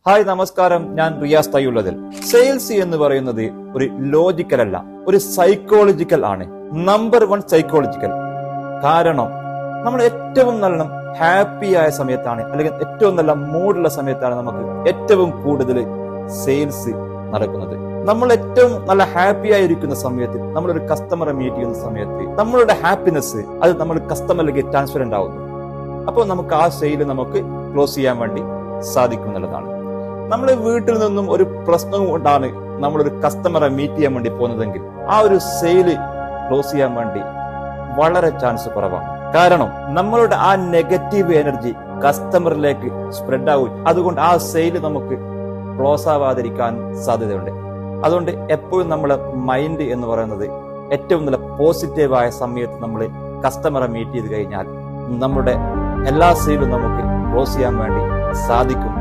Hi നമസ്കാരം, ഞാൻ Riyas തയ്യുള്ളതിൽ. Sales എന്ന് പറയുന്നത് ഒരു ലോജിക്കൽ അല്ല, ഒരു സൈക്കോളജിക്കൽ ആണ്. Number 1 psychological. കാരണം നമ്മൾ ഏറ്റവും നല്ല ഹാപ്പി ആയ സമയത്താണ്, അല്ലെങ്കിൽ ഏറ്റവും നല്ല മൂഡുള്ള സമയത്താണ് നമുക്ക് ഏറ്റവും കൂടുതൽ സെയിൽസ് നടക്കുന്നത്. നമ്മൾ ഏറ്റവും നല്ല ഹാപ്പി ആയിരിക്കുന്ന സമയത്ത്, നമ്മളൊരു കസ്റ്റമറെ മീറ്റ് ചെയ്യുന്ന സമയത്ത് നമ്മളുടെ ഹാപ്പിനെസ് അത് നമ്മൾ കസ്റ്റമറിലേക്ക് ട്രാൻസ്ഫറന്റ് ആവുന്നു. അപ്പോൾ നമുക്ക് ആ സെയിൽ നമുക്ക് ക്ലോസ് ചെയ്യാൻ വേണ്ടി സാധിക്കും എന്നുള്ളതാണ്. നമ്മൾ വീട്ടിൽ നിന്നും ഒരു പ്രശ്നം കൊണ്ടാണ് നമ്മളൊരു കസ്റ്റമറെ മീറ്റ് ചെയ്യാൻ വേണ്ടി പോകുന്നതെങ്കിൽ ആ ഒരു സെയില് ക്ലോസ് ചെയ്യാൻ വേണ്ടി വളരെ ചാൻസ് കുറവാണ്. കാരണം നമ്മളുടെ ആ നെഗറ്റീവ് എനർജി കസ്റ്റമറിലേക്ക് സ്പ്രെഡ് ആവും. അതുകൊണ്ട് ആ സെയില് നമുക്ക് ക്ലോസ് ആവാതിരിക്കാൻ സാധ്യതയുണ്ട്. അതുകൊണ്ട് എപ്പോഴും നമ്മളെ മൈൻഡ് എന്ന് പറയുന്നത് ഏറ്റവും നല്ല പോസിറ്റീവായ സമയത്ത് നമ്മൾ കസ്റ്റമറെ മീറ്റ് ചെയ്ത് കഴിഞ്ഞാൽ നമ്മുടെ എല്ലാ സെയിലും നമുക്ക് ക്ലോസ് ചെയ്യാൻ വേണ്ടി സാധിക്കും